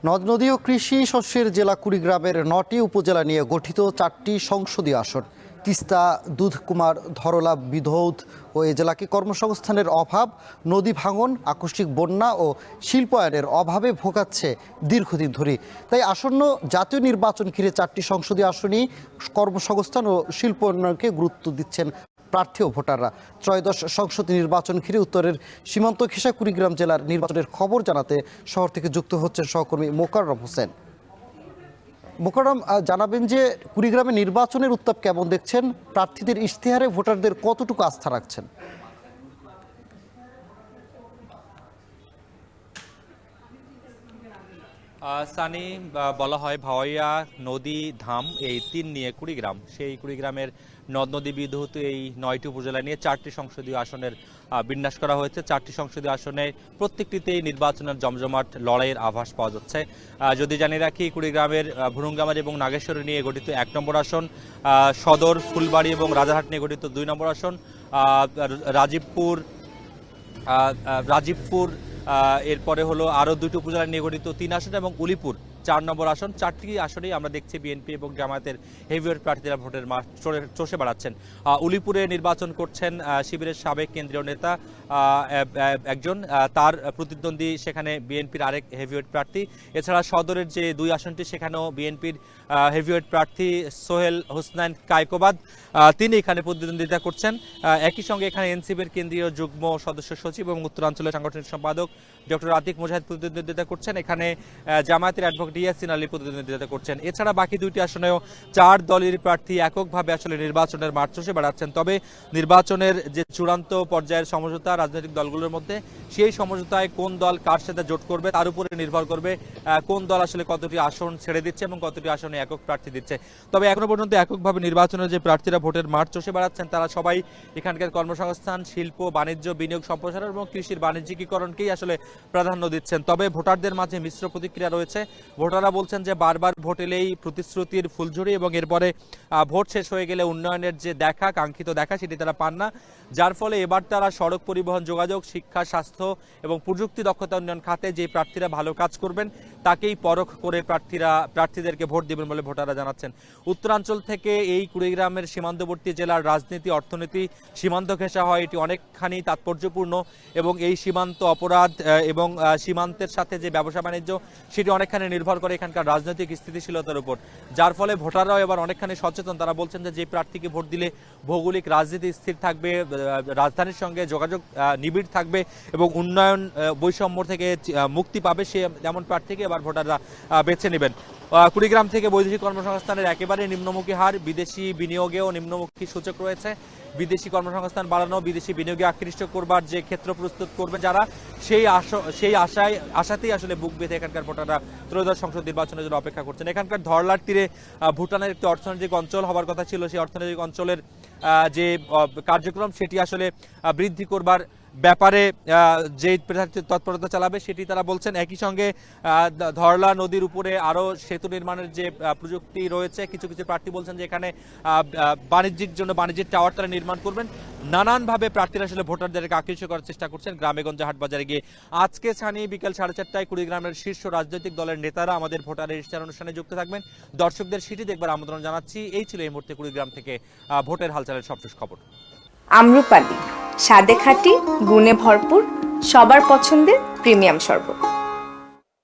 নদ নদী ও কৃষি শস্যের জেলা কুড়িগ্রামের ৯টি উপজেলা নিয়ে গঠিত 4টি সংসদীয় আসন। তিস্তা, দুধকুমার, ধরলা, বিধৌত ও এ জেলাকে কর্মসংস্থানের অভাব, নদী ভাঙন, আকস্মিক বন্যা ও শিল্পায়নের অভাবে ভোগাচ্ছে দীর্ঘদিন ধরে। তাই আসন্ন জাতীয় নির্বাচন ঘিরে 4টি সংসদীয় আসনই কর্মসংস্থান ও শিল্পায়নকে গুরুত্ব দিচ্ছেন প্রার্থী ও ভোটাররা। ত্রয়োদশ সংসদ নির্বাচন ঘিরে উত্তরের সীমান্ত ঘেঁষা কুড়িগ্রাম জেলার নির্বাচনের খবর জানাতে শহর থেকে যুক্ত হচ্ছেন সহকর্মী মোকাররম হোসেন। মোকাররম, জানাবেন যে কুড়িগ্রামে নির্বাচনের উত্তাপ কেমন দেখছেন, প্রার্থীদের ইশতেহারে ভোটারদের কতটুকু আস্থা রাখছেন? সানি, বলা হয় ভাওয়াইয়া, নদী, ধাম এই তিন নিয়ে কুড়িগ্রাম। সেই কুড়িগ্রামের নদ নদী বিধৌত এই 9টি উপজেলা নিয়ে 4টি সংসদীয় আসনের বিন্যাস করা হয়েছে। 4টি সংসদীয় আসনে প্রত্যেকটিতেই নির্বাচনের জমজমাট লড়াইয়ের আভাস পাওয়া যাচ্ছে। যদি জানি রাখি, কুড়িগ্রামের ভুরুঙ্গামারী এবং নাগেশ্বরী নিয়ে গঠিত 1 নম্বর আসন, সদর, ফুলবাড়ি এবং রাজারহাট নিয়ে গঠিত 2 নম্বর আসন, রাজীবপুর এরপরে হলো আরও 2টি উপজেলা নিয়ে গঠিত 3 আসন এবং উলিপুর 4 নম্বর আসন। 4টি আসনেই আমরা দেখছি বিএনপি এবং জামায়াতের হেভিওয়েট প্রার্থীরা ভোটের মাঠ চষে বেড়াচ্ছেন। উলিপুরে নির্বাচন করছেন শিবিরের সাবেক কেন্দ্রীয় নেতা একজন, তার প্রতিদ্বন্দ্বী সেখানে বিএনপির আরেক হেভিওয়েট প্রার্থী। এছাড়া সদরের যে 2 আসনটি সেখানেও বিএনপির হেভিওয়েট প্রার্থী সোহেল হোসনাইন কায়কোবাদ, তিনি এখানে প্রতিদ্বন্দ্বিতা করছেন। একই সঙ্গে এখানে এনসিপির কেন্দ্রীয় যুগ্ম সদস্য সচিব এবং উত্তরাঞ্চলের সাংগঠনিক সম্পাদক ডক্টর আতিক মুজাহিদ প্রতিদ্বন্দ্বিতা করছেন। এখানে জামায়াতের অ্যাডভোকেট ইয়াসিন আলী প্রতিদ্বন্দ্বিতা করছেন। এছাড়া বাকি 2টি আসনেও 4 দলের প্রার্থী এককভাবে আসলে নির্বাচনের মাঠ চষে বেড়াচ্ছেন। তবে নির্বাচনের যে চূড়ান্ত পর্যায়ের সমঝোতা রাজনৈতিক দলগুলোর মধ্যে, সেই সমঝোতায় কোন দল কার সাথে জোট করবে তার উপরে নির্ভর করবে কোন দল আসলে কতটি আসন ছেড়ে দিচ্ছে এবং কতটি আসনে একক প্রার্থী দিচ্ছে। তবে এখনো পর্যন্ত এককভাবে নির্বাচনের যে প্রার্থীরা ভোটের মাঠ চষে বেড়াচ্ছেন, তারা সবাই এখানকার কর্মসংস্থান, শিল্প, বাণিজ্য, বিনিয়োগ সম্প্রসারণ এবং কৃষির বাণিজ্যিকীকরণকেই আসলে প্রাধান্য দিচ্ছেন। তবে ভোটারদের মাঝে মিশ্র প্রতিক্রিয়া রয়েছে। ভোটাররা বলছেন যে বারবার ভোট এলেই প্রতিশ্রুতির ফুলঝুরি এবং এরপরে ভোট শেষ হয়ে গেলে উন্নয়নের যে কাঙ্ক্ষিত দেখা সেটি তারা পান না, যার ফলে এবার তারা সড়ক পরিবহন, যোগাযোগ, শিক্ষা, স্বাস্থ্য এবং প্রযুক্তি দক্ষতা উন্নয়ন খাতে যে প্রার্থীরা ভালো কাজ করবেন তাকেই পরখ করে প্রার্থীদেরকে ভোট দেবেন বলে ভোটাররা জানাচ্ছেন। উত্তরাঞ্চল থেকে এই কুড়িগ্রামের সীমান্তবর্তী জেলার রাজনীতি, অর্থনীতি সীমান্ত ঘেঁষা হয়, এটি অনেকখানি তাৎপর্যপূর্ণ এবং এই সীমান্ত অপরাধ এবং সীমান্তের সাথে যে ব্যবসা বাণিজ্য সেটি অনেকখানি নির্ভর করে এখানকার রাজনৈতিক স্থিতিশীলতার উপর, যার ফলে ভোটাররাও এবার অনেকখানি সচেতন। তারা বলছেন যে প্রার্থীকে ভোট দিলে ভৌগোলিক রাজনীতি স্থির থাকবে, রাজধানীর সঙ্গে যোগাযোগ নিবিড় থাকবে এবং উন্নয়ন বৈষম্য থেকে মুক্তি পাবে, সে এমন প্রার্থীকে এবার ভোটাররা বেছে নেবেন। কুড়িগ্রাম থেকে বৈদেশিক কর্মসংস্থানের একেবারে নিম্নমুখী হার, বিদেশি বিনিয়োগেও নিম্নমুখী সূচক রয়েছে। বিদেশি কর্মসংস্থান বাড়ানো, বিদেশি বিনিয়োগে আকৃষ্ট করবার যে ক্ষেত্র প্রস্তুত করবে যারা, সেই আশাতেই আসলে বুক বেঁধে এখানকার ভোটাররা ত্রয়োদশ সংসদ নির্বাচনের জন্য অপেক্ষা করছেন। এখানকার ধরলার তীরে ভুটানের একটি অর্থনৈতিক অঞ্চল হওয়ার কথা ছিল, সেই অর্থনৈতিক অঞ্চলের যে কার্যক্রম সেটি আসলে বৃদ্ধি করবার ব্যাপারে যে তৎপরতা চালাবে সেটি তারা বলছেন। একই সঙ্গে ধরলা নদীর উপরে আরও সেতু নির্মাণের যে প্রযুক্তি রয়েছে, কিছু কিছু প্রার্থী বলছেন যে এখানে বাণিজ্যিক টাওয়ার তারা নির্মাণ করবেন। নানানভাবে প্রার্থীরা আসলে ভোটারদেরকে আকৃষ্ট করার চেষ্টা করছেন গ্রামেগঞ্জে, হাট বাজারে গিয়ে। আজকে ছানি বিকেল 4:30টায় কুড়িগ্রামের শীর্ষ রাজনৈতিক দলের নেতারা আমাদের ভোটারের ইশতেহার অনুষ্ঠানে যুক্ত থাকবেন। দর্শকদের সেটি দেখবার আমন্ত্রণ জানাচ্ছি। এই ছিল এই মুহূর্তে কুড়িগ্রাম থেকে ভোটের হালচালের সবশেষ খবর। আম্রপালি, স্বাদে খাঁটি, গুণে ভরপুর, সবার পছন্দের প্রিমিয়াম শরবত।